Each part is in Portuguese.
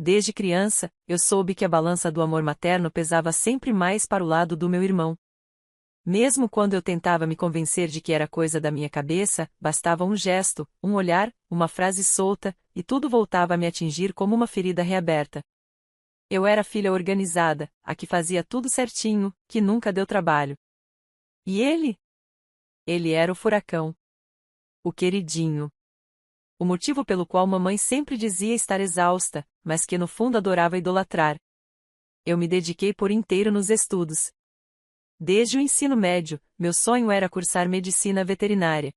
Desde criança, eu soube que a balança do amor materno pesava sempre mais para o lado do meu irmão. Mesmo quando eu tentava me convencer de que era coisa da minha cabeça, bastava um gesto, um olhar, uma frase solta, e tudo voltava a me atingir como uma ferida reaberta. Eu era a filha organizada, a que fazia tudo certinho, que nunca deu trabalho. E ele? Ele era o furacão. O queridinho. O motivo pelo qual mamãe sempre dizia estar exausta, mas que no fundo adorava idolatrar. Eu me dediquei por inteiro nos estudos. Desde o ensino médio, meu sonho era cursar medicina veterinária.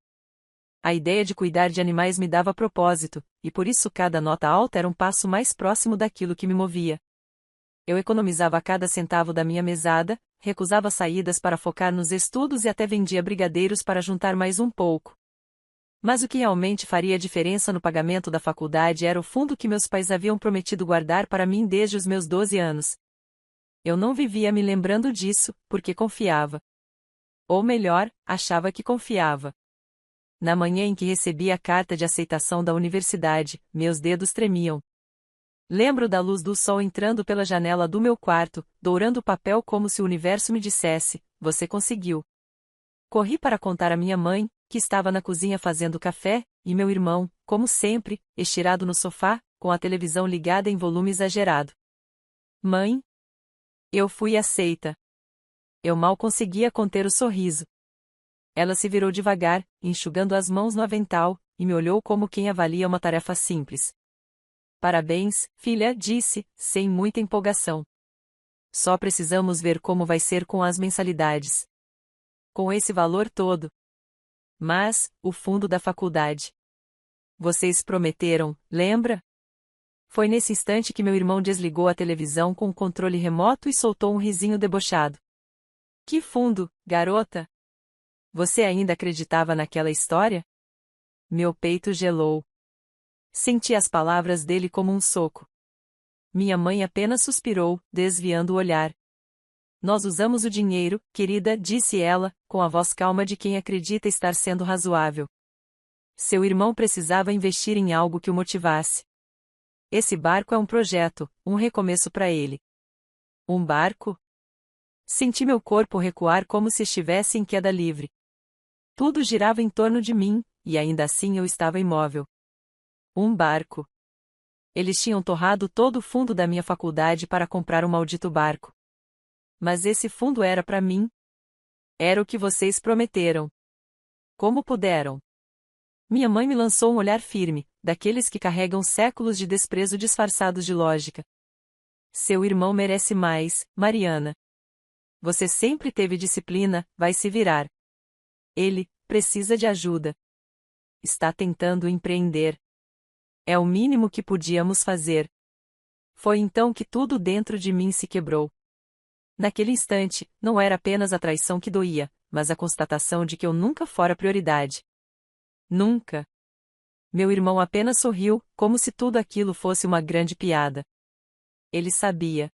A ideia de cuidar de animais me dava propósito, e por isso cada nota alta era um passo mais próximo daquilo que me movia. Eu economizava cada centavo da minha mesada, recusava saídas para focar nos estudos e até vendia brigadeiros para juntar mais um pouco. Mas o que realmente faria diferença no pagamento da faculdade era o fundo que meus pais haviam prometido guardar para mim desde os meus 12 anos. Eu não vivia me lembrando disso, porque confiava. Ou melhor, achava que confiava. Na manhã em que recebi a carta de aceitação da universidade, meus dedos tremiam. Lembro da luz do sol entrando pela janela do meu quarto, dourando o papel como se o universo me dissesse: você conseguiu. Corri para contar à minha mãe, que estava na cozinha fazendo café, e meu irmão, como sempre, estirado no sofá, com a televisão ligada em volume exagerado. Mãe? Eu fui aceita. Eu mal conseguia conter o sorriso. Ela se virou devagar, enxugando as mãos no avental, e me olhou como quem avalia uma tarefa simples. Parabéns, filha, disse, sem muita empolgação. Só precisamos ver como vai ser com as mensalidades. Com esse valor todo. Mas, o fundo da faculdade. Vocês prometeram, lembra? Foi nesse instante que meu irmão desligou a televisão com o controle remoto e soltou um risinho debochado. Que fundo, garota? Você ainda acreditava naquela história? Meu peito gelou. Senti as palavras dele como um soco. Minha mãe apenas suspirou, desviando o olhar. Nós usamos o dinheiro, querida, disse ela, com a voz calma de quem acredita estar sendo razoável. Seu irmão precisava investir em algo que o motivasse. Esse barco é um projeto, um recomeço para ele. Um barco? Senti meu corpo recuar como se estivesse em queda livre. Tudo girava em torno de mim, e ainda assim eu estava imóvel. Um barco. Eles tinham torrado todo o fundo da minha faculdade para comprar um maldito barco. Mas esse fundo era para mim. Era o que vocês prometeram. Como puderam? Minha mãe me lançou um olhar firme, daqueles que carregam séculos de desprezo disfarçados de lógica. Seu irmão merece mais, Mariana. Você sempre teve disciplina, vai se virar. Ele precisa de ajuda. Está tentando empreender. É o mínimo que podíamos fazer. Foi então que tudo dentro de mim se quebrou. Naquele instante, não era apenas a traição que doía, mas a constatação de que eu nunca fora prioridade. Nunca. Meu irmão apenas sorriu, como se tudo aquilo fosse uma grande piada. Ele sabia.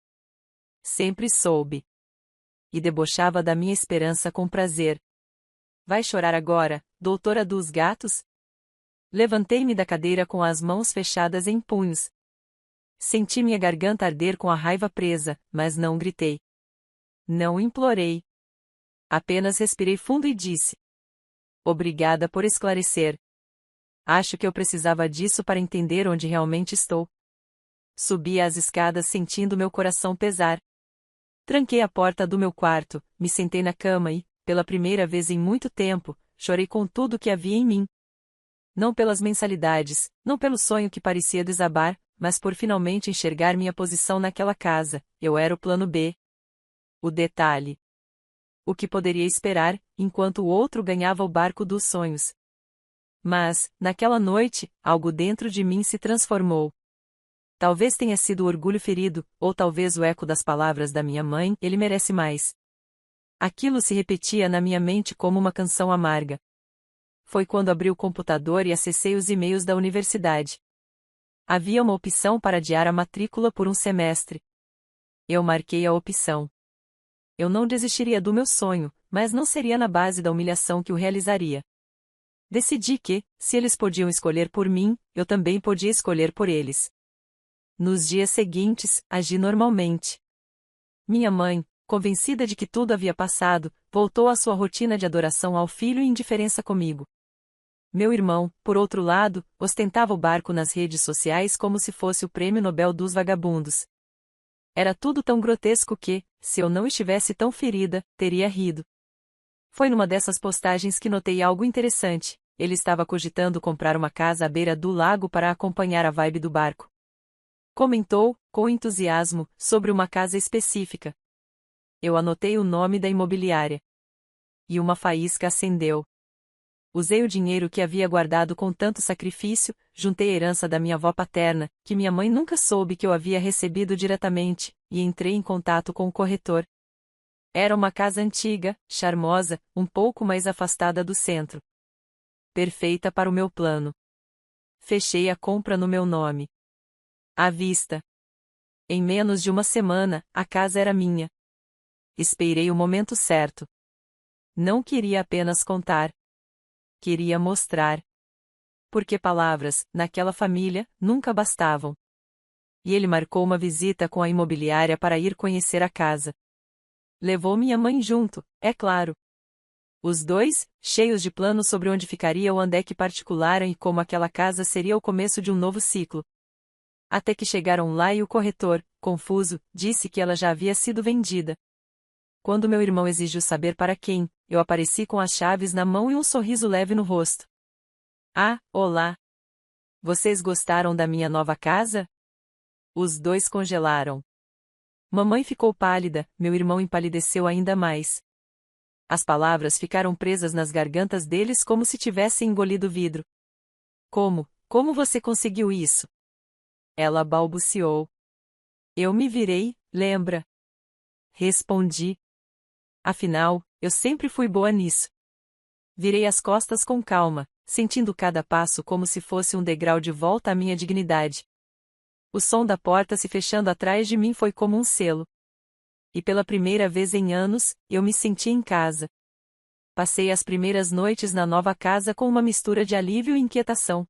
Sempre soube. E debochava da minha esperança com prazer. Vai chorar agora, doutora dos gatos? Levantei-me da cadeira com as mãos fechadas em punhos. Senti minha garganta arder com a raiva presa, mas não gritei. Não implorei. Apenas respirei fundo e disse: obrigada por esclarecer. Acho que eu precisava disso para entender onde realmente estou. Subi as escadas sentindo meu coração pesar. Tranquei a porta do meu quarto, me sentei na cama e, pela primeira vez em muito tempo, chorei com tudo que havia em mim. Não pelas mensalidades, não pelo sonho que parecia desabar, mas por finalmente enxergar minha posição naquela casa. Eu era o plano B. O detalhe. O que poderia esperar, enquanto o outro ganhava o barco dos sonhos. Mas, naquela noite, algo dentro de mim se transformou. Talvez tenha sido o orgulho ferido, ou talvez o eco das palavras da minha mãe: ele merece mais. Aquilo se repetia na minha mente como uma canção amarga. Foi quando abri o computador e acessei os e-mails da universidade. Havia uma opção para adiar a matrícula por um semestre. Eu marquei a opção. Eu não desistiria do meu sonho, mas não seria na base da humilhação que o realizaria. Decidi que, se eles podiam escolher por mim, eu também podia escolher por eles. Nos dias seguintes, agi normalmente. Minha mãe, convencida de que tudo havia passado, voltou à sua rotina de adoração ao filho e indiferença comigo. Meu irmão, por outro lado, ostentava o barco nas redes sociais como se fosse o prêmio Nobel dos vagabundos. Era tudo tão grotesco que, se eu não estivesse tão ferida, teria rido. Foi numa dessas postagens que notei algo interessante. Ele estava cogitando comprar uma casa à beira do lago para acompanhar a vibe do barco. Comentou, com entusiasmo, sobre uma casa específica. Eu anotei o nome da imobiliária. E uma faísca acendeu. Usei o dinheiro que havia guardado com tanto sacrifício, juntei a herança da minha avó paterna, que minha mãe nunca soube que eu havia recebido diretamente, e entrei em contato com o corretor. Era uma casa antiga, charmosa, um pouco mais afastada do centro. Perfeita para o meu plano. Fechei a compra no meu nome. À vista. Em menos de uma semana, a casa era minha. Esperei o momento certo. Não queria apenas contar. Queria mostrar. Porque palavras, naquela família, nunca bastavam. E ele marcou uma visita com a imobiliária para ir conhecer a casa. Levou minha mãe junto, é claro. Os dois, cheios de planos sobre onde ficaria o andeque particular e como aquela casa seria o começo de um novo ciclo. Até que chegaram lá e o corretor, confuso, disse que ela já havia sido vendida. Quando meu irmão exigiu saber para quem, eu apareci com as chaves na mão e um sorriso leve no rosto. Ah, olá! Vocês gostaram da minha nova casa? Os dois congelaram. Mamãe ficou pálida, meu irmão empalideceu ainda mais. As palavras ficaram presas nas gargantas deles como se tivessem engolido vidro. Como você conseguiu isso? Ela balbuciou. Eu me virei, lembra? Respondi. Afinal, eu sempre fui boa nisso. Virei as costas com calma, sentindo cada passo como se fosse um degrau de volta à minha dignidade. O som da porta se fechando atrás de mim foi como um selo. E pela primeira vez em anos, eu me senti em casa. Passei as primeiras noites na nova casa com uma mistura de alívio e inquietação.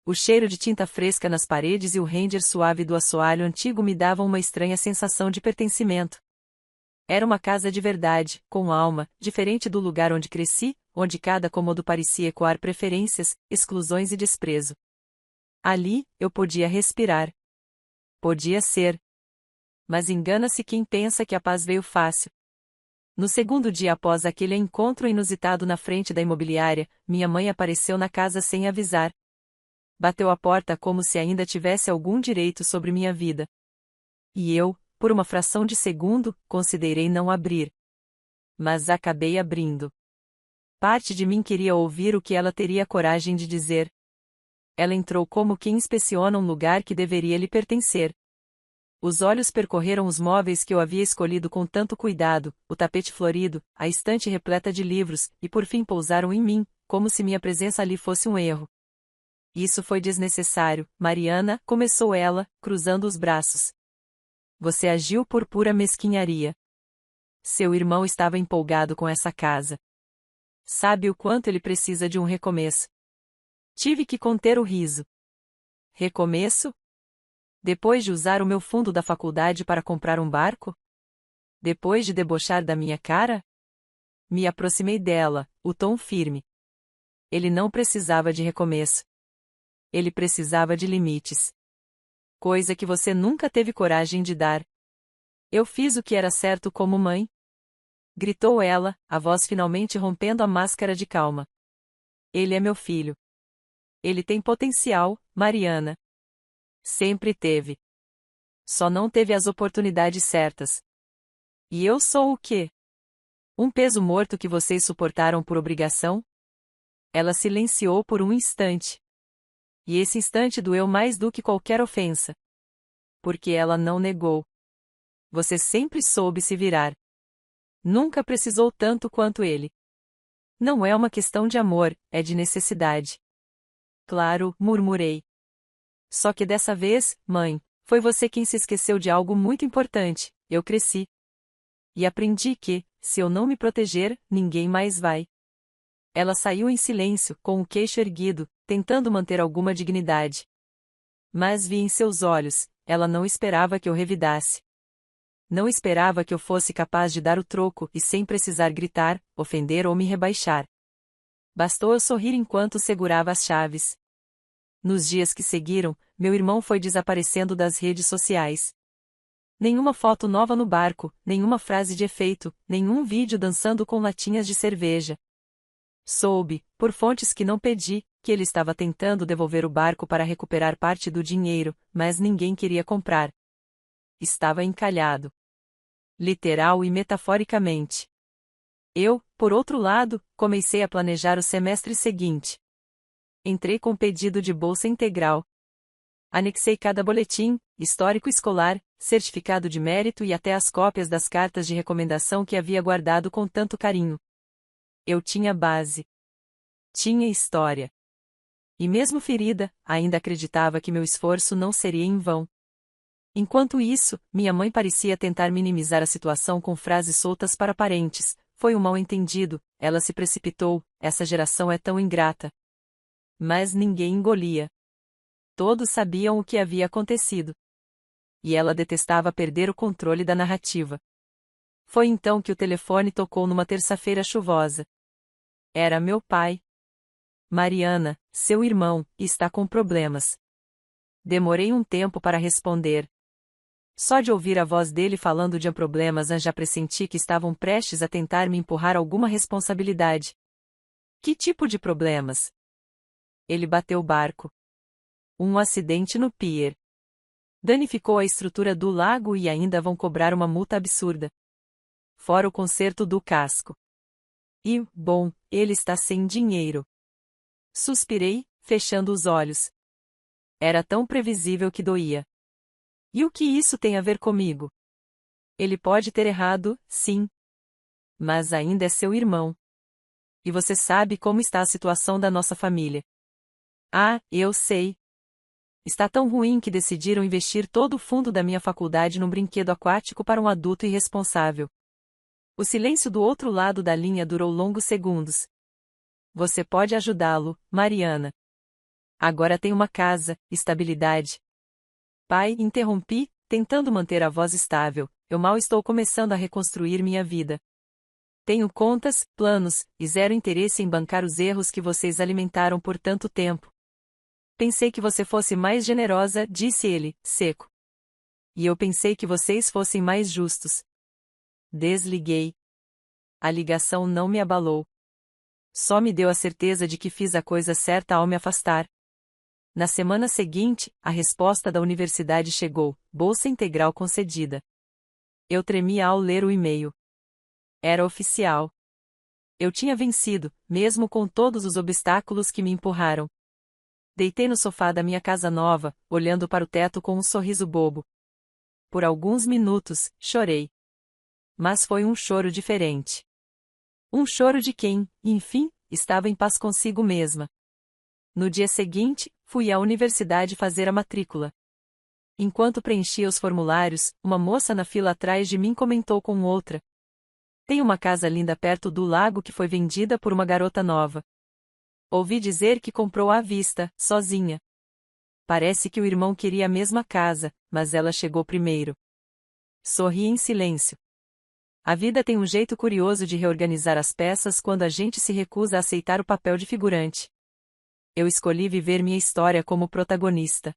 O cheiro de tinta fresca nas paredes e o render suave do assoalho antigo me davam uma estranha sensação de pertencimento. Era uma casa de verdade, com alma, diferente do lugar onde cresci, onde cada cômodo parecia ecoar preferências, exclusões e desprezo. Ali, eu podia respirar. Podia ser. Mas engana-se quem pensa que a paz veio fácil. No segundo dia após aquele encontro inusitado na frente da imobiliária, minha mãe apareceu na casa sem avisar. Bateu a porta como se ainda tivesse algum direito sobre minha vida. E eu, por uma fração de segundo, considerei não abrir. Mas acabei abrindo. Parte de mim queria ouvir o que ela teria coragem de dizer. Ela entrou como quem inspeciona um lugar que deveria lhe pertencer. Os olhos percorreram os móveis que eu havia escolhido com tanto cuidado, o tapete florido, a estante repleta de livros, e por fim pousaram em mim, como se minha presença ali fosse um erro. Isso foi desnecessário, Mariana, começou ela, cruzando os braços. Você agiu por pura mesquinharia. Seu irmão estava empolgado com essa casa. Sabe o quanto ele precisa de um recomeço. Tive que conter o riso. Recomeço? Depois de usar o meu fundo da faculdade para comprar um barco? Depois de debochar da minha cara? Me aproximei dela, o tom firme. Ele não precisava de recomeço. Ele precisava de limites. Coisa que você nunca teve coragem de dar. Eu fiz o que era certo como mãe. Gritou ela, a voz finalmente rompendo a máscara de calma. Ele é meu filho. Ele tem potencial, Mariana. Sempre teve. Só não teve as oportunidades certas. E eu sou o quê? Um peso morto que vocês suportaram por obrigação? Ela silenciou por um instante. E esse instante doeu mais do que qualquer ofensa. Porque ela não negou. Você sempre soube se virar. Nunca precisou tanto quanto ele. Não é uma questão de amor, é de necessidade. Claro, murmurei. Só que dessa vez, mãe, foi você quem se esqueceu de algo muito importante, eu cresci. E aprendi que, se eu não me proteger, ninguém mais vai. Ela saiu em silêncio, com o queixo erguido, tentando manter alguma dignidade. Mas vi em seus olhos, ela não esperava que eu revidasse. Não esperava que eu fosse capaz de dar o troco e sem precisar gritar, ofender ou me rebaixar. Bastou eu sorrir enquanto segurava as chaves. Nos dias que seguiram, meu irmão foi desaparecendo das redes sociais. Nenhuma foto nova no barco, nenhuma frase de efeito, nenhum vídeo dançando com latinhas de cerveja. Soube, por fontes que não pedi, que ele estava tentando devolver o barco para recuperar parte do dinheiro, mas ninguém queria comprar. Estava encalhado. Literal e metaforicamente. Eu, por outro lado, comecei a planejar o semestre seguinte. Entrei com pedido de bolsa integral. Anexei cada boletim, histórico escolar, certificado de mérito e até as cópias das cartas de recomendação que havia guardado com tanto carinho. Eu tinha base. Tinha história. E mesmo ferida, ainda acreditava que meu esforço não seria em vão. Enquanto isso, minha mãe parecia tentar minimizar a situação com frases soltas para parentes. Foi um mal-entendido, ela se precipitou, essa geração é tão ingrata. Mas ninguém engolia. Todos sabiam o que havia acontecido. E ela detestava perder o controle da narrativa. Foi então que o telefone tocou numa terça-feira chuvosa. Era meu pai. Mariana, seu irmão, está com problemas. Demorei um tempo para responder. Só de ouvir a voz dele falando de problemas já pressenti que estavam prestes a tentar me empurrar alguma responsabilidade. Que tipo de problemas? Ele bateu o barco. Um acidente no pier. Danificou a estrutura do lago e ainda vão cobrar uma multa absurda. Fora o conserto do casco. E, bom, ele está sem dinheiro. Suspirei, fechando os olhos. Era tão previsível que doía. E o que isso tem a ver comigo? Ele pode ter errado, sim. Mas ainda é seu irmão. E você sabe como está a situação da nossa família. Ah, eu sei. Está tão ruim que decidiram investir todo o fundo da minha faculdade num brinquedo aquático para um adulto irresponsável. O silêncio do outro lado da linha durou longos segundos. Você pode ajudá-lo, Mariana. Agora tem uma casa, estabilidade. Pai, interrompi, tentando manter a voz estável, eu mal estou começando a reconstruir minha vida. Tenho contas, planos, e zero interesse em bancar os erros que vocês alimentaram por tanto tempo. Pensei que você fosse mais generosa, disse ele, seco. E eu pensei que vocês fossem mais justos. Desliguei. A ligação não me abalou. Só me deu a certeza de que fiz a coisa certa ao me afastar. Na semana seguinte, a resposta da universidade chegou, bolsa integral concedida. Eu tremia ao ler o e-mail. Era oficial. Eu tinha vencido, mesmo com todos os obstáculos que me empurraram. Deitei no sofá da minha casa nova, olhando para o teto com um sorriso bobo. Por alguns minutos, chorei. Mas foi um choro diferente. Um choro de quem, enfim, estava em paz consigo mesma. No dia seguinte, fui à universidade fazer a matrícula. Enquanto preenchia os formulários, uma moça na fila atrás de mim comentou com outra. Tem uma casa linda perto do lago que foi vendida por uma garota nova. Ouvi dizer que comprou à vista, sozinha. Parece que o irmão queria a mesma casa, mas ela chegou primeiro. Sorri em silêncio. A vida tem um jeito curioso de reorganizar as peças quando a gente se recusa a aceitar o papel de figurante. Eu escolhi viver minha história como protagonista.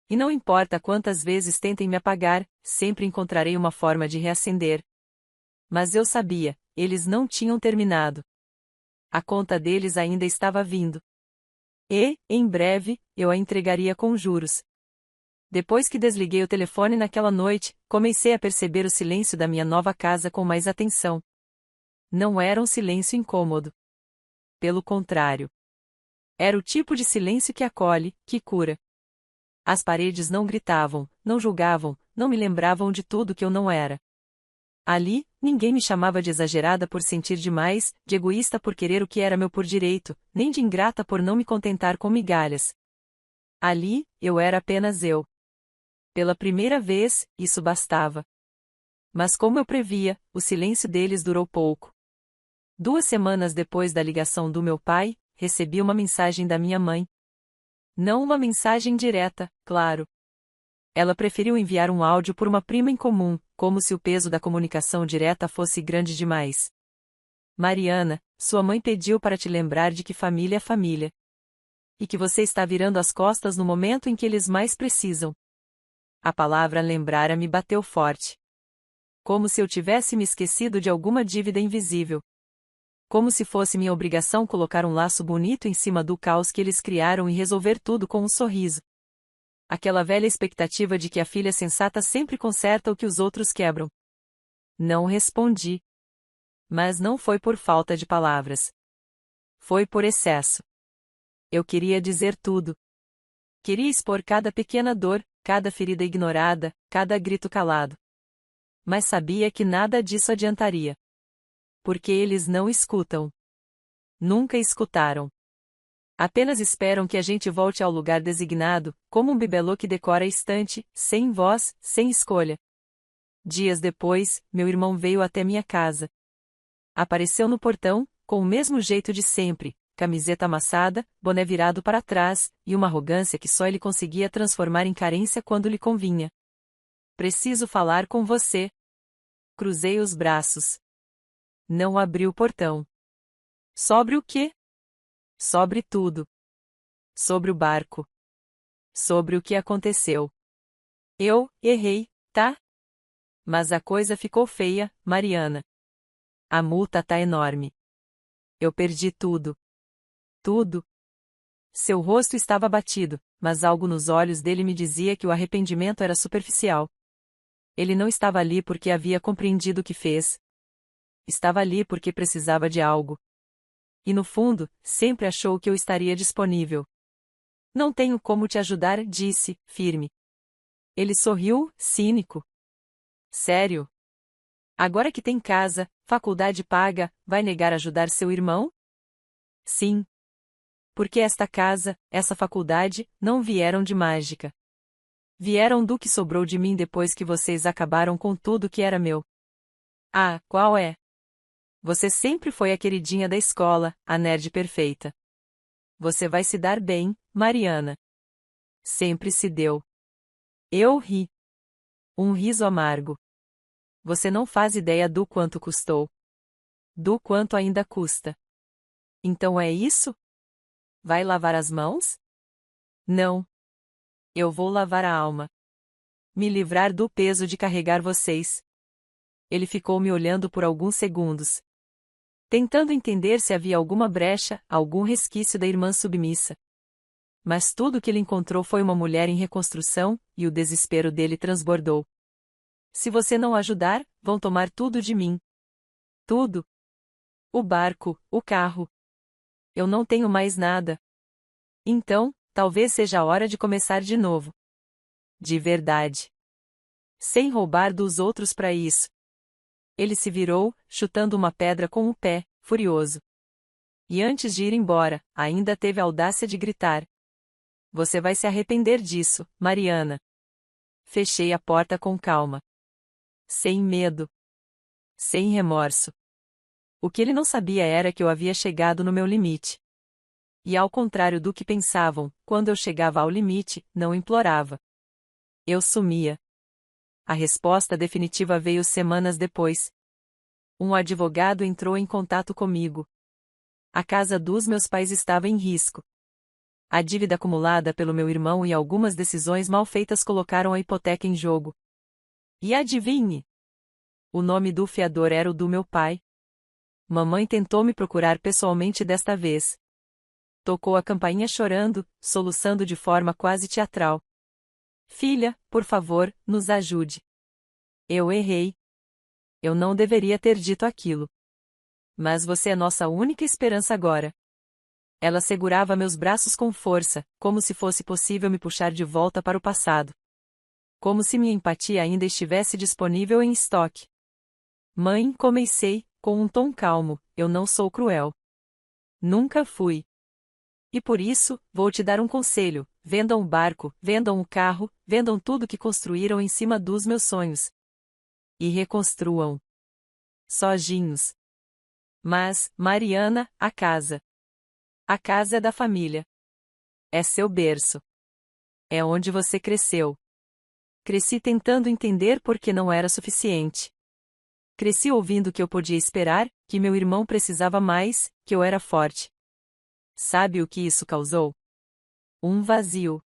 E não importa quantas vezes tentem me apagar, sempre encontrarei uma forma de reacender. Mas eu sabia, eles não tinham terminado. A conta deles ainda estava vindo. E, em breve, eu a entregaria com juros. Depois que desliguei o telefone naquela noite, comecei a perceber o silêncio da minha nova casa com mais atenção. Não era um silêncio incômodo. Pelo contrário. Era o tipo de silêncio que acolhe, que cura. As paredes não gritavam, não julgavam, não me lembravam de tudo que eu não era. Ali, ninguém me chamava de exagerada por sentir demais, de egoísta por querer o que era meu por direito, nem de ingrata por não me contentar com migalhas. Ali, eu era apenas eu. Pela primeira vez, isso bastava. Mas como eu previa, o silêncio deles durou pouco. 2 semanas depois da ligação do meu pai, recebi uma mensagem da minha mãe. Não uma mensagem direta, claro. Ela preferiu enviar um áudio por uma prima em comum, como se o peso da comunicação direta fosse grande demais. Mariana, sua mãe pediu para te lembrar de que família é família. E que você está virando as costas no momento em que eles mais precisam. A palavra lembrar me bateu forte. Como se eu tivesse me esquecido de alguma dívida invisível. Como se fosse minha obrigação colocar um laço bonito em cima do caos que eles criaram e resolver tudo com um sorriso. Aquela velha expectativa de que a filha sensata sempre conserta o que os outros quebram. Não respondi. Mas não foi por falta de palavras. Foi por excesso. Eu queria dizer tudo. Queria expor cada pequena dor, cada ferida ignorada, cada grito calado. Mas sabia que nada disso adiantaria. Porque eles não escutam. Nunca escutaram. Apenas esperam que a gente volte ao lugar designado, como um bibelô que decora a estante, sem voz, sem escolha. Dias depois, meu irmão veio até minha casa. Apareceu no portão, com o mesmo jeito de sempre, camiseta amassada, boné virado para trás, e uma arrogância que só ele conseguia transformar em carência quando lhe convinha. Preciso falar com você. Cruzei os braços. Não abri o portão. Sobre o quê? Sobre tudo. Sobre o barco. Sobre o que aconteceu. Eu errei, tá? Mas a coisa ficou feia, Mariana. A multa tá enorme. Eu perdi tudo. Tudo. Seu rosto estava abatido, mas algo nos olhos dele me dizia que o arrependimento era superficial. Ele não estava ali porque havia compreendido o que fez. Estava ali porque precisava de algo. E no fundo, sempre achou que eu estaria disponível. Não tenho como te ajudar, disse, firme. Ele sorriu, cínico. Sério? Agora que tem casa, faculdade paga, vai negar ajudar seu irmão? Sim. Porque esta casa, essa faculdade, não vieram de mágica. Vieram do que sobrou de mim depois que vocês acabaram com tudo que era meu. Ah, qual é? Você sempre foi a queridinha da escola, a nerd perfeita. Você vai se dar bem, Mariana. Sempre se deu. Eu ri. Um riso amargo. Você não faz ideia do quanto custou. Do quanto ainda custa. Então é isso? Vai lavar as mãos? Não. Eu vou lavar a alma. Me livrar do peso de carregar vocês. Ele ficou me olhando por alguns segundos. Tentando entender se havia alguma brecha, algum resquício da irmã submissa. Mas tudo que ele encontrou foi uma mulher em reconstrução, e o desespero dele transbordou. Se você não ajudar, vão tomar tudo de mim. Tudo. O barco, o carro. Eu não tenho mais nada. Então, talvez seja a hora de começar de novo. De verdade. Sem roubar dos outros para isso. Ele se virou, chutando uma pedra com o pé, furioso. E antes de ir embora, ainda teve a audácia de gritar. Você vai se arrepender disso, Mariana. Fechei a porta com calma. Sem medo. Sem remorso. O que ele não sabia era que eu havia chegado no meu limite. E ao contrário do que pensavam, quando eu chegava ao limite, não implorava. Eu sumia. A resposta definitiva veio semanas depois. Um advogado entrou em contato comigo. A casa dos meus pais estava em risco. A dívida acumulada pelo meu irmão e algumas decisões mal feitas colocaram a hipoteca em jogo. E adivinhe? O nome do fiador era o do meu pai. Mamãe tentou me procurar pessoalmente desta vez. Tocou a campainha chorando, soluçando de forma quase teatral. Filha, por favor, nos ajude. Eu errei. Eu não deveria ter dito aquilo. Mas você é nossa única esperança agora. Ela segurava meus braços com força, como se fosse possível me puxar de volta para o passado. Como se minha empatia ainda estivesse disponível em estoque. Mãe, comecei, com um tom calmo, eu não sou cruel. Nunca fui. E por isso, vou te dar um conselho: vendam o barco, vendam o carro, vendam tudo que construíram em cima dos meus sonhos. E reconstruam. Sozinhos. Mas, Mariana, a casa. A casa é da família. É seu berço. É onde você cresceu. Cresci tentando entender por que não era suficiente. Cresci ouvindo que eu podia esperar, que meu irmão precisava mais, que eu era forte. Sabe o que isso causou? Um vazio.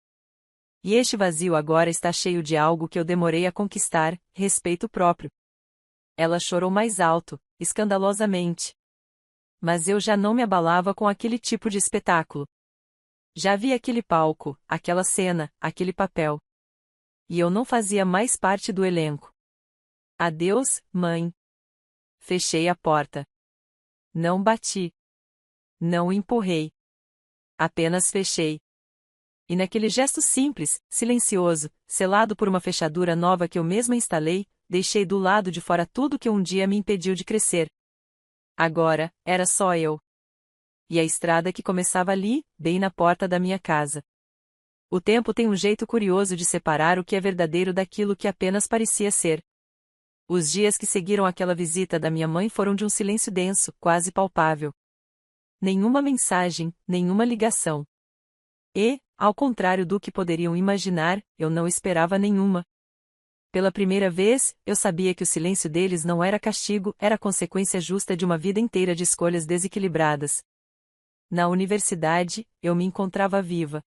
E este vazio agora está cheio de algo que eu demorei a conquistar, respeito próprio. Ela chorou mais alto, escandalosamente. Mas eu já não me abalava com aquele tipo de espetáculo. Já vi aquele palco, aquela cena, aquele papel. E eu não fazia mais parte do elenco. Adeus, mãe. Fechei a porta. Não bati. Não empurrei. Apenas fechei. E naquele gesto simples, silencioso, selado por uma fechadura nova que eu mesma instalei, deixei do lado de fora tudo que um dia me impediu de crescer. Agora, era só eu. E a estrada que começava ali, bem na porta da minha casa. O tempo tem um jeito curioso de separar o que é verdadeiro daquilo que apenas parecia ser. Os dias que seguiram aquela visita da minha mãe foram de um silêncio denso, quase palpável. Nenhuma mensagem, nenhuma ligação. E, ao contrário do que poderiam imaginar, eu não esperava nenhuma. Pela primeira vez, eu sabia que o silêncio deles não era castigo, era consequência justa de uma vida inteira de escolhas desequilibradas. Na universidade, eu me encontrava viva.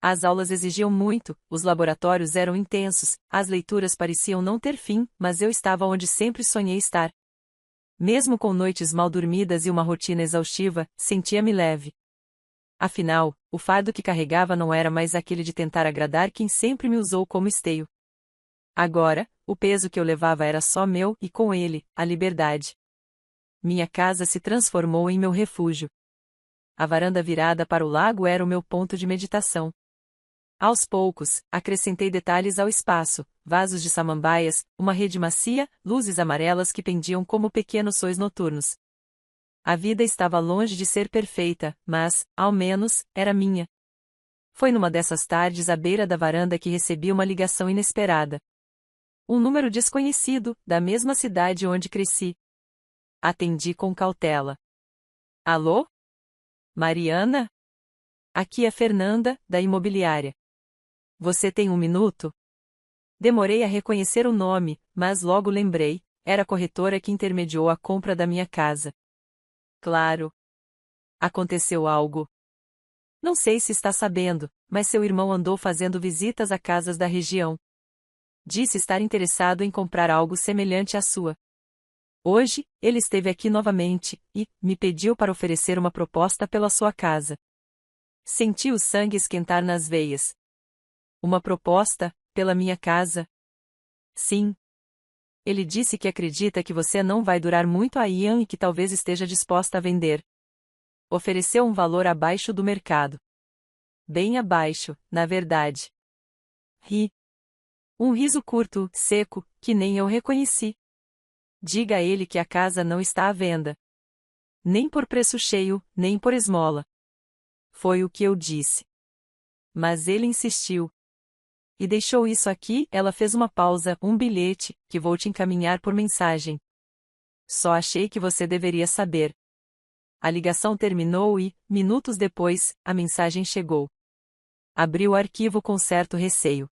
As aulas exigiam muito, os laboratórios eram intensos, as leituras pareciam não ter fim, mas eu estava onde sempre sonhei estar. Mesmo com noites mal dormidas e uma rotina exaustiva, sentia-me leve. Afinal, o fardo que carregava não era mais aquele de tentar agradar quem sempre me usou como esteio. Agora, o peso que eu levava era só meu e com ele, a liberdade. Minha casa se transformou em meu refúgio. A varanda virada para o lago era o meu ponto de meditação. Aos poucos, acrescentei detalhes ao espaço, vasos de samambaias, uma rede macia, luzes amarelas que pendiam como pequenos sóis noturnos. A vida estava longe de ser perfeita, mas, ao menos, era minha. Foi numa dessas tardes à beira da varanda que recebi uma ligação inesperada. Um número desconhecido, da mesma cidade onde cresci. Atendi com cautela. Alô? Mariana? Aqui é Fernanda, da imobiliária. Você tem um minuto? Demorei a reconhecer o nome, mas logo lembrei, era a corretora que intermediou a compra da minha casa. Claro. Aconteceu algo. Não sei se está sabendo, mas seu irmão andou fazendo visitas a casas da região. Disse estar interessado em comprar algo semelhante à sua. Hoje, ele esteve aqui novamente, e me pediu para oferecer uma proposta pela sua casa. Senti o sangue esquentar nas veias. Uma proposta, pela minha casa? Sim. Ele disse que acredita que você não vai durar muito aí e que talvez esteja disposta a vender. Ofereceu um valor abaixo do mercado. Bem abaixo, na verdade. Ri. Um riso curto, seco, que nem eu reconheci. Diga a ele que a casa não está à venda. Nem por preço cheio, nem por esmola. Foi o que eu disse. Mas ele insistiu. E deixou isso aqui, ela fez uma pausa, um bilhete, que vou te encaminhar por mensagem. Só achei que você deveria saber. A ligação terminou e, minutos depois, a mensagem chegou. Abri o arquivo com certo receio.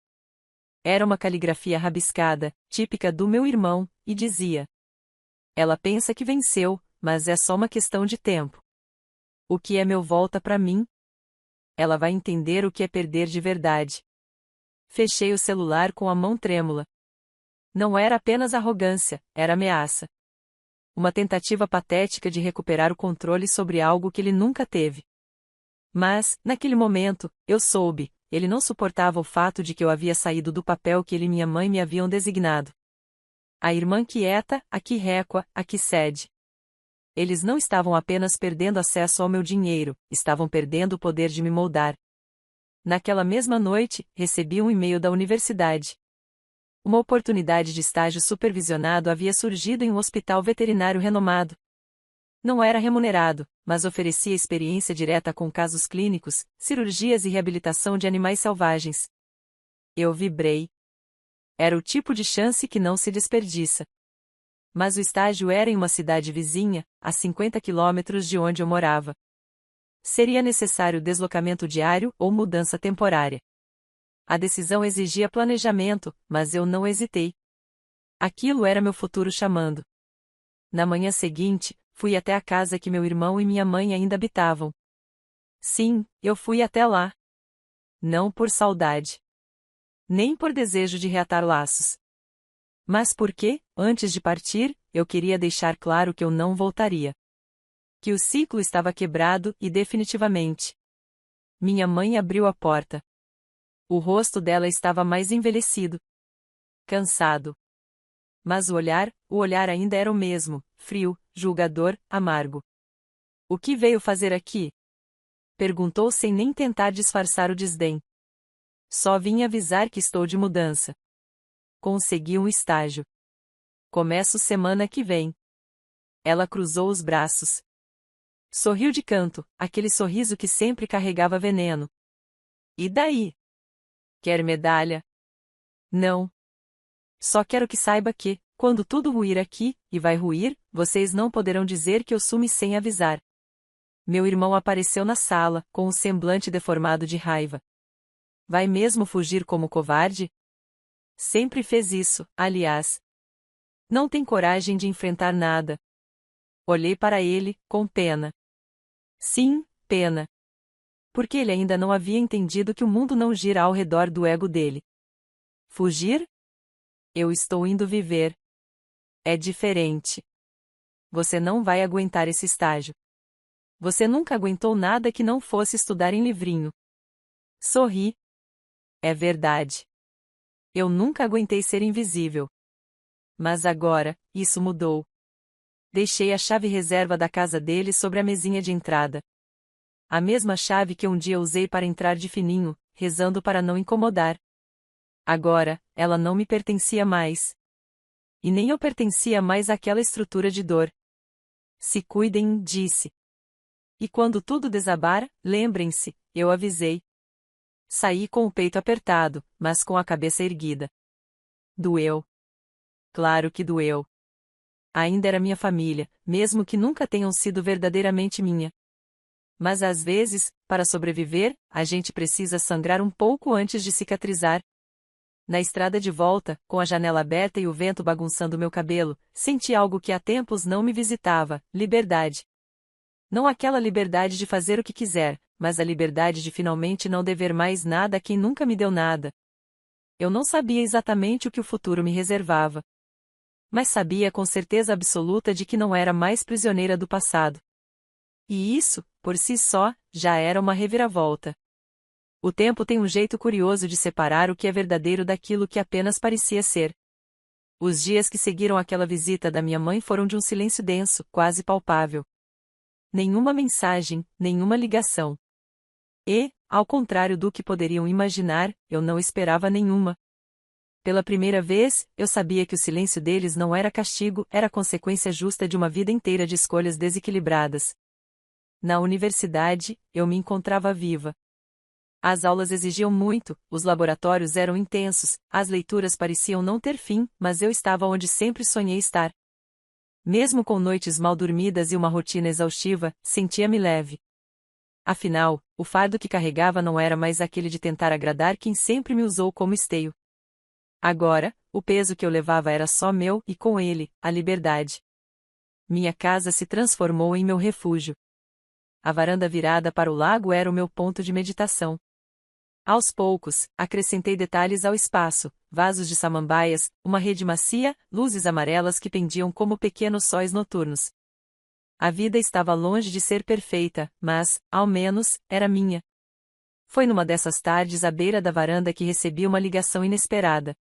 Era uma caligrafia rabiscada, típica do meu irmão, e dizia: ela pensa que venceu, mas é só uma questão de tempo. O que é meu volta pra mim? Ela vai entender o que é perder de verdade. Fechei o celular com a mão trêmula. Não era apenas arrogância, era ameaça. Uma tentativa patética de recuperar o controle sobre algo que ele nunca teve. Mas, naquele momento, eu soube, ele não suportava o fato de que eu havia saído do papel que ele e minha mãe me haviam designado. A irmã quieta, a que recua, a que cede. Eles não estavam apenas perdendo acesso ao meu dinheiro, estavam perdendo o poder de me moldar. Naquela mesma noite, recebi um e-mail da universidade. Uma oportunidade de estágio supervisionado havia surgido em um hospital veterinário renomado. Não era remunerado, mas oferecia experiência direta com casos clínicos, cirurgias e reabilitação de animais selvagens. Eu vibrei. Era o tipo de chance que não se desperdiça. Mas o estágio era em uma cidade vizinha, a 50 quilômetros de onde eu morava. Seria necessário deslocamento diário ou mudança temporária. A decisão exigia planejamento, mas eu não hesitei. Aquilo era meu futuro chamando. Na manhã seguinte, fui até a casa que meu irmão e minha mãe ainda habitavam. Sim, eu fui até lá. Não por saudade. Nem por desejo de reatar laços. Mas porque, antes de partir, eu queria deixar claro que eu não voltaria. Que o ciclo estava quebrado e definitivamente. Minha mãe abriu a porta. O rosto dela estava mais envelhecido. Cansado. Mas o olhar ainda era o mesmo, frio, julgador, amargo. O que veio fazer aqui? Perguntou sem nem tentar disfarçar o desdém. Só vim avisar que estou de mudança. Consegui um estágio. Começo semana que vem. Ela cruzou os braços. Sorriu de canto, aquele sorriso que sempre carregava veneno. E daí? Quer medalha? Não. Só quero que saiba que, quando tudo ruir aqui, e vai ruir, vocês não poderão dizer que eu sumi sem avisar. Meu irmão apareceu na sala, com o semblante deformado de raiva. Vai mesmo fugir como covarde? Sempre fez isso, aliás. Não tem coragem de enfrentar nada. Olhei para ele, com pena. Sim, pena. Porque ele ainda não havia entendido que o mundo não gira ao redor do ego dele. Fugir? Eu estou indo viver. É diferente. Você não vai aguentar esse estágio. Você nunca aguentou nada que não fosse estudar em livrinho. Sorri. É verdade. Eu nunca aguentei ser invisível. Mas agora, isso mudou. Deixei a chave reserva da casa dele sobre a mesinha de entrada. A mesma chave que um dia usei para entrar de fininho, rezando para não incomodar. Agora, ela não me pertencia mais. E nem eu pertencia mais àquela estrutura de dor. Se cuidem, disse. E quando tudo desabar, lembrem-se, eu avisei. Saí com o peito apertado, mas com a cabeça erguida. Doeu. Claro que doeu. Ainda era minha família, mesmo que nunca tenham sido verdadeiramente minha. Mas às vezes, para sobreviver, a gente precisa sangrar um pouco antes de cicatrizar. Na estrada de volta, com a janela aberta e o vento bagunçando meu cabelo, senti algo que há tempos não me visitava: liberdade. Não aquela liberdade de fazer o que quiser, mas a liberdade de finalmente não dever mais nada a quem nunca me deu nada. Eu não sabia exatamente o que o futuro me reservava. Mas sabia com certeza absoluta de que não era mais prisioneira do passado. E isso, por si só, já era uma reviravolta. O tempo tem um jeito curioso de separar o que é verdadeiro daquilo que apenas parecia ser. Os dias que seguiram aquela visita da minha mãe foram de um silêncio denso, quase palpável. Nenhuma mensagem, nenhuma ligação. E, ao contrário do que poderiam imaginar, eu não esperava nenhuma. Pela primeira vez, eu sabia que o silêncio deles não era castigo, era consequência justa de uma vida inteira de escolhas desequilibradas. Na universidade, eu me encontrava viva. As aulas exigiam muito, os laboratórios eram intensos, as leituras pareciam não ter fim, mas eu estava onde sempre sonhei estar. Mesmo com noites mal dormidas e uma rotina exaustiva, sentia-me leve. Afinal, o fardo que carregava não era mais aquele de tentar agradar quem sempre me usou como esteio. Agora, o peso que eu levava era só meu e com ele, a liberdade. Minha casa se transformou em meu refúgio. A varanda virada para o lago era o meu ponto de meditação. Aos poucos, acrescentei detalhes ao espaço: vasos de samambaias, uma rede macia, luzes amarelas que pendiam como pequenos sóis noturnos. A vida estava longe de ser perfeita, mas, ao menos, era minha. Foi numa dessas tardes à beira da varanda que recebi uma ligação inesperada.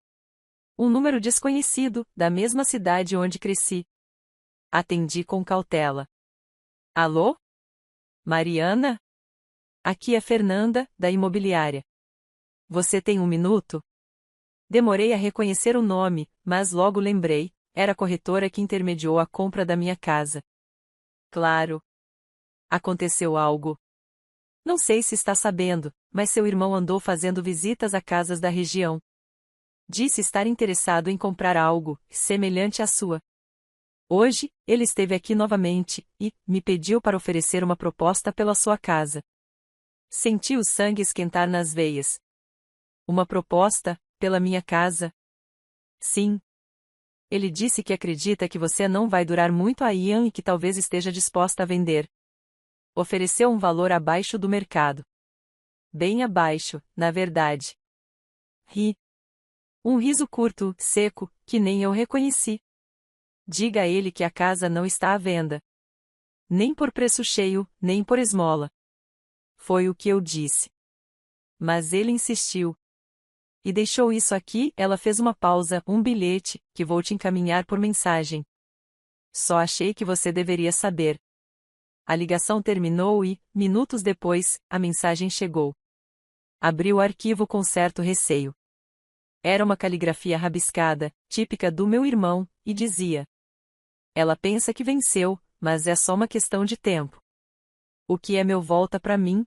Um número desconhecido, da mesma cidade onde cresci. Atendi com cautela. Alô? Mariana? Aqui é Fernanda, da imobiliária. Você tem um minuto? Demorei a reconhecer o nome, mas logo lembrei, era a corretora que intermediou a compra da minha casa. Claro. Aconteceu algo. Não sei se está sabendo, mas seu irmão andou fazendo visitas a casas da região. Disse estar interessado em comprar algo semelhante à sua. Hoje, ele esteve aqui novamente e me pediu para oferecer uma proposta pela sua casa. Senti o sangue esquentar nas veias. Uma proposta, pela minha casa? Sim. Ele disse que acredita que você não vai durar muito a Ian e que talvez esteja disposta a vender. Ofereceu um valor abaixo do mercado. Bem abaixo, na verdade. Ri. Um riso curto, seco, que nem eu reconheci. Diga a ele que a casa não está à venda. Nem por preço cheio, nem por esmola. Foi o que eu disse. Mas ele insistiu. E deixou isso aqui, ela fez uma pausa, um bilhete, que vou te encaminhar por mensagem. Só achei que você deveria saber. A ligação terminou e, minutos depois, a mensagem chegou. Abri o arquivo com certo receio. Era uma caligrafia rabiscada, típica do meu irmão, e dizia: ela pensa que venceu, mas é só uma questão de tempo. O que é meu volta pra mim?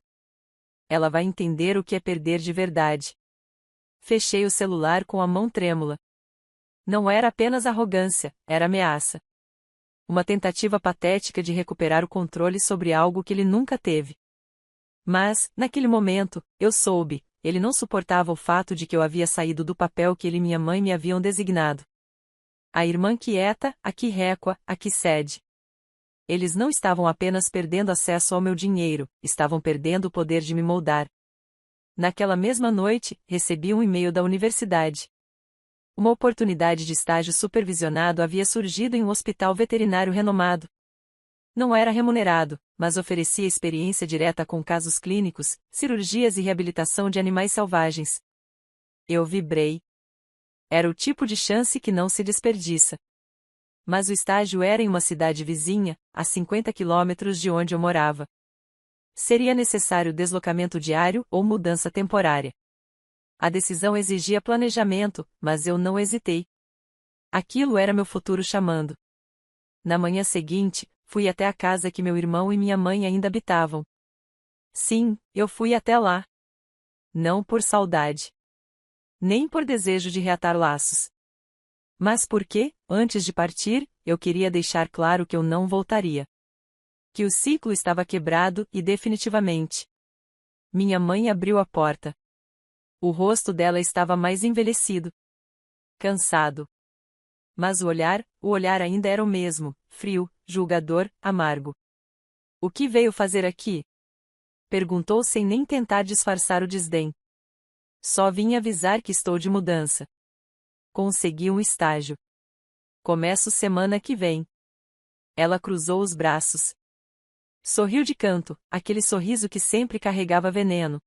Ela vai entender o que é perder de verdade. Fechei o celular com a mão trêmula. Não era apenas arrogância, era ameaça. Uma tentativa patética de recuperar o controle sobre algo que ele nunca teve. Mas, naquele momento, eu soube, ele não suportava o fato de que eu havia saído do papel que ele e minha mãe me haviam designado. A irmã quieta, a que récua, a que cede. Eles não estavam apenas perdendo acesso ao meu dinheiro, estavam perdendo o poder de me moldar. Naquela mesma noite, recebi um e-mail da universidade. Uma oportunidade de estágio supervisionado havia surgido em um hospital veterinário renomado. Não era remunerado, mas oferecia experiência direta com casos clínicos, cirurgias e reabilitação de animais selvagens. Eu vibrei. Era o tipo de chance que não se desperdiça. Mas o estágio era em uma cidade vizinha, a 50 quilômetros de onde eu morava. Seria necessário deslocamento diário ou mudança temporária. A decisão exigia planejamento, mas eu não hesitei. Aquilo era meu futuro chamando. Na manhã seguinte, fui até a casa que meu irmão e minha mãe ainda habitavam. Sim, eu fui até lá. Não por saudade. Nem por desejo de reatar laços. Mas porque, antes de partir, eu queria deixar claro que eu não voltaria. Que o ciclo estava quebrado e definitivamente. Minha mãe abriu a porta. O rosto dela estava mais envelhecido. Cansado. Mas o olhar ainda era o mesmo, frio, julgador, amargo. O que veio fazer aqui? Perguntou sem nem tentar disfarçar o desdém. Só vim avisar que estou de mudança. Consegui um estágio. Começo semana que vem. Ela cruzou os braços. Sorriu de canto, aquele sorriso que sempre carregava veneno.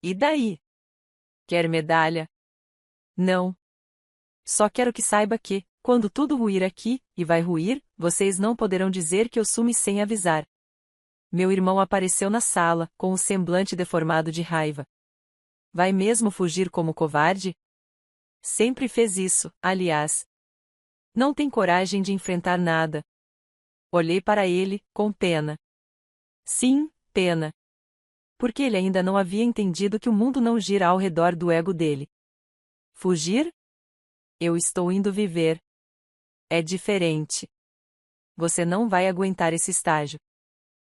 E daí? Quer medalha? Não. Só quero que saiba que, quando tudo ruir aqui, e vai ruir, vocês não poderão dizer que eu sumi sem avisar. Meu irmão apareceu na sala, com o semblante deformado de raiva. Vai mesmo fugir como covarde? Sempre fez isso, aliás. Não tem coragem de enfrentar nada. Olhei para ele, com pena. Sim, pena. Porque ele ainda não havia entendido que o mundo não gira ao redor do ego dele. Fugir? Eu estou indo viver. É diferente. Você não vai aguentar esse estágio.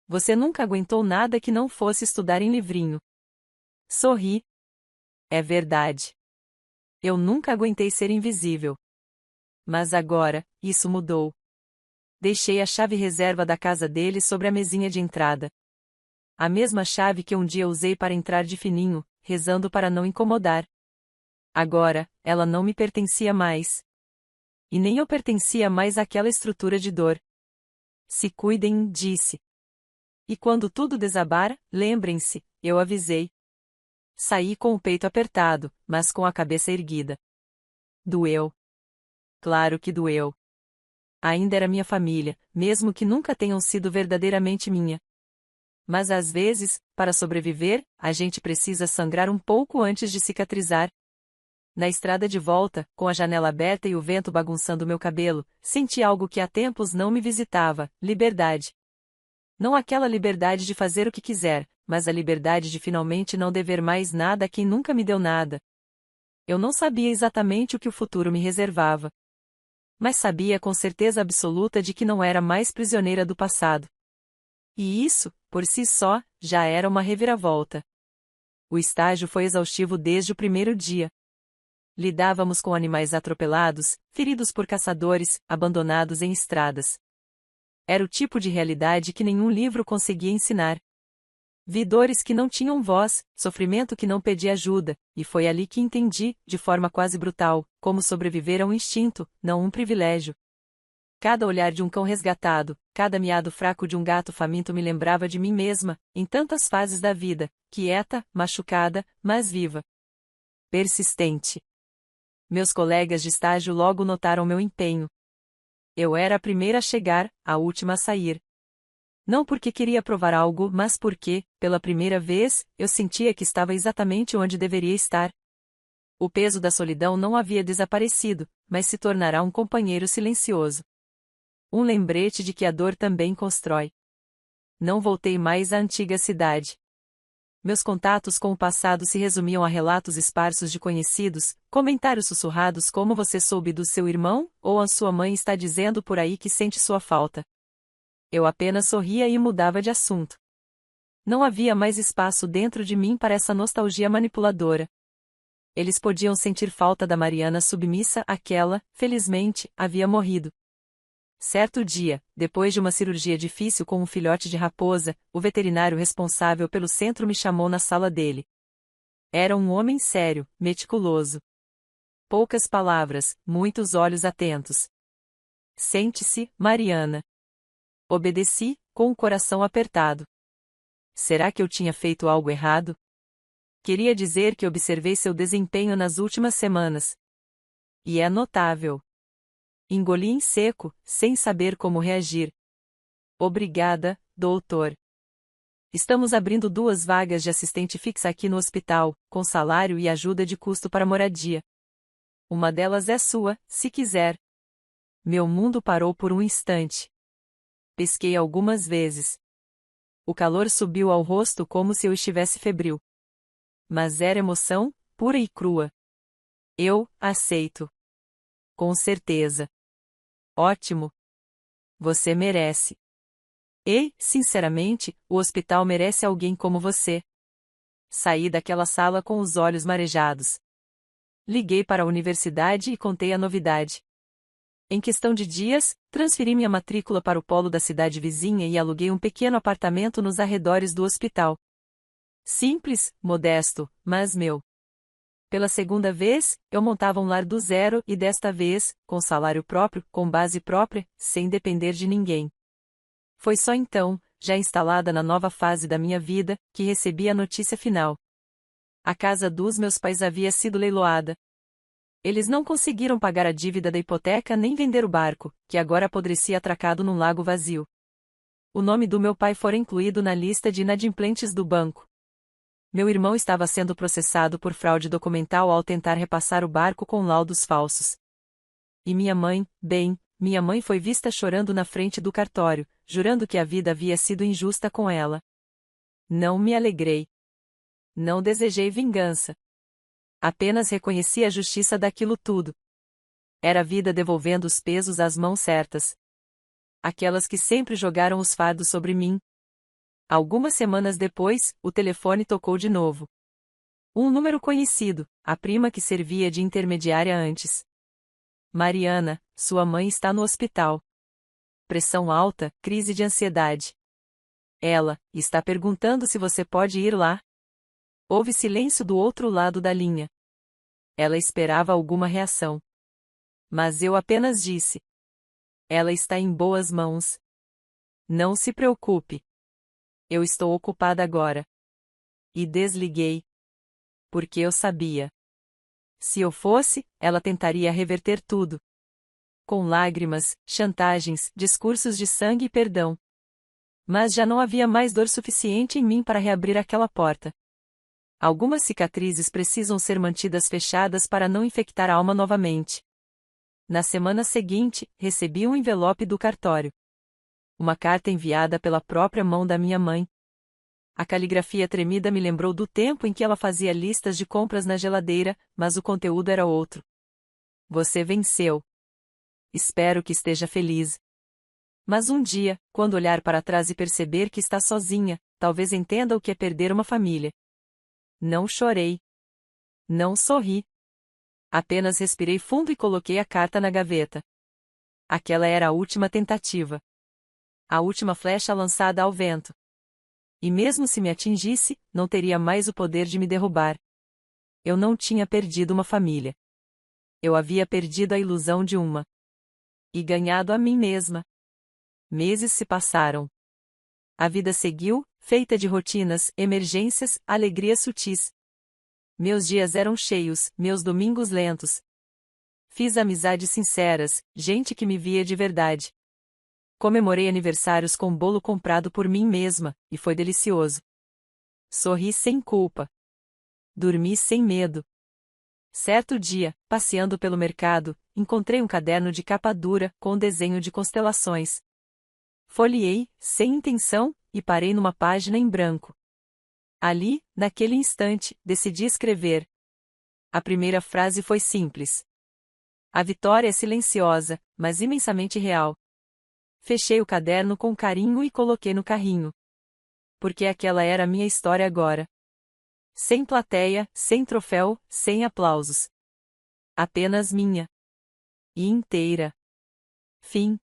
Você nunca aguentou nada que não fosse estudar em livrinho. Sorri. É verdade. Eu nunca aguentei ser invisível. Mas agora, isso mudou. Deixei a chave reserva da casa dele sobre a mesinha de entrada. A mesma chave que um dia usei para entrar de fininho, rezando para não incomodar. Agora, ela não me pertencia mais. E nem eu pertencia mais àquela estrutura de dor. Se cuidem, disse. E quando tudo desabar, lembrem-se, eu avisei. Saí com o peito apertado, mas com a cabeça erguida. Doeu. Claro que doeu. Ainda era minha família, mesmo que nunca tenham sido verdadeiramente minha. Mas às vezes, para sobreviver, a gente precisa sangrar um pouco antes de cicatrizar. Na estrada de volta, com a janela aberta e o vento bagunçando meu cabelo, senti algo que há tempos não me visitava: liberdade. Não aquela liberdade de fazer o que quiser, mas a liberdade de finalmente não dever mais nada a quem nunca me deu nada. Eu não sabia exatamente o que o futuro me reservava. Mas sabia com certeza absoluta de que não era mais prisioneira do passado. E isso, por si só, já era uma reviravolta. O estágio foi exaustivo desde o primeiro dia. Lidávamos com animais atropelados, feridos por caçadores, abandonados em estradas. Era o tipo de realidade que nenhum livro conseguia ensinar. Vi dores que não tinham voz, sofrimento que não pedia ajuda, e foi ali que entendi, de forma quase brutal, como sobreviver a um instinto, não um privilégio. Cada olhar de um cão resgatado, cada miado fraco de um gato faminto me lembrava de mim mesma, em tantas fases da vida, quieta, machucada, mas viva. Persistente. Meus colegas de estágio logo notaram meu empenho. Eu era a primeira a chegar, a última a sair. Não porque queria provar algo, mas porque, pela primeira vez, eu sentia que estava exatamente onde deveria estar. O peso da solidão não havia desaparecido, mas se tornará um companheiro silencioso. Um lembrete de que a dor também constrói. Não voltei mais à antiga cidade. Meus contatos com o passado se resumiam a relatos esparsos de conhecidos, comentários sussurrados como você soube do seu irmão, ou a sua mãe está dizendo por aí que sente sua falta. Eu apenas sorria e mudava de assunto. Não havia mais espaço dentro de mim para essa nostalgia manipuladora. Eles podiam sentir falta da Mariana submissa, aquela, felizmente, havia morrido. Certo dia, depois de uma cirurgia difícil com um filhote de raposa, o veterinário responsável pelo centro me chamou na sala dele. Era um homem sério, meticuloso. Poucas palavras, muitos olhos atentos. Sente-se, Mariana. Obedeci, com o coração apertado. Será que eu tinha feito algo errado? Queria dizer que observei seu desempenho nas últimas semanas. E é notável. Engoli em seco, sem saber como reagir. Obrigada, doutor. Estamos abrindo 2 vagas de assistente fixa aqui no hospital, com salário e ajuda de custo para moradia. Uma delas é sua, se quiser. Meu mundo parou por um instante. Pisquei algumas vezes. O calor subiu ao rosto como se eu estivesse febril. Mas era emoção, pura e crua. Eu aceito. Com certeza. Ótimo. Você merece. E, sinceramente, o hospital merece alguém como você. Saí daquela sala com os olhos marejados. Liguei para a universidade e contei a novidade. Em questão de dias, transferi minha matrícula para o polo da cidade vizinha e aluguei um pequeno apartamento nos arredores do hospital. Simples, modesto, mas meu. Pela segunda vez, eu montava um lar do zero e desta vez, com salário próprio, com base própria, sem depender de ninguém. Foi só então, já instalada na nova fase da minha vida, que recebi a notícia final. A casa dos meus pais havia sido leiloada. Eles não conseguiram pagar a dívida da hipoteca nem vender o barco, que agora apodrecia atracado num lago vazio. O nome do meu pai fora incluído na lista de inadimplentes do banco. Meu irmão estava sendo processado por fraude documental ao tentar repassar o barco com laudos falsos. E minha mãe, minha mãe foi vista chorando na frente do cartório, jurando que a vida havia sido injusta com ela. Não me alegrei. Não desejei vingança. Apenas reconheci a justiça daquilo tudo. Era a vida devolvendo os pesos às mãos certas. Aquelas que sempre jogaram os fardos sobre mim. Algumas semanas depois, o telefone tocou de novo. Um número conhecido, a prima que servia de intermediária antes. Mariana, sua mãe está no hospital. Pressão alta, crise de ansiedade. Ela está perguntando se você pode ir lá. Houve silêncio do outro lado da linha. Ela esperava alguma reação. Mas eu apenas disse: ela está em boas mãos. Não se preocupe. Eu estou ocupada agora. E desliguei. Porque eu sabia. Se eu fosse, ela tentaria reverter tudo. Com lágrimas, chantagens, discursos de sangue e perdão. Mas já não havia mais dor suficiente em mim para reabrir aquela porta. Algumas cicatrizes precisam ser mantidas fechadas para não infectar a alma novamente. Na semana seguinte, recebi um envelope do cartório. Uma carta enviada pela própria mão da minha mãe. A caligrafia tremida me lembrou do tempo em que ela fazia listas de compras na geladeira, mas o conteúdo era outro. Você venceu. Espero que esteja feliz. Mas um dia, quando olhar para trás e perceber que está sozinha, talvez entenda o que é perder uma família. Não chorei. Não sorri. Apenas respirei fundo e coloquei a carta na gaveta. Aquela era a última tentativa. A última flecha lançada ao vento. E mesmo se me atingisse, não teria mais o poder de me derrubar. Eu não tinha perdido uma família. Eu havia perdido a ilusão de uma. E ganhado a mim mesma. Meses se passaram. A vida seguiu, feita de rotinas, emergências, alegrias sutis. Meus dias eram cheios, meus domingos lentos. Fiz amizades sinceras, gente que me via de verdade. Comemorei aniversários com bolo comprado por mim mesma, e foi delicioso. Sorri sem culpa. Dormi sem medo. Certo dia, passeando pelo mercado, encontrei um caderno de capa dura, com desenho de constelações. Folheei, sem intenção, e parei numa página em branco. Ali, naquele instante, decidi escrever. A primeira frase foi simples. A vitória é silenciosa, mas imensamente real. Fechei o caderno com carinho e coloquei no carrinho. Porque aquela era a minha história agora. Sem plateia, sem troféu, sem aplausos. Apenas minha. E inteira. Fim.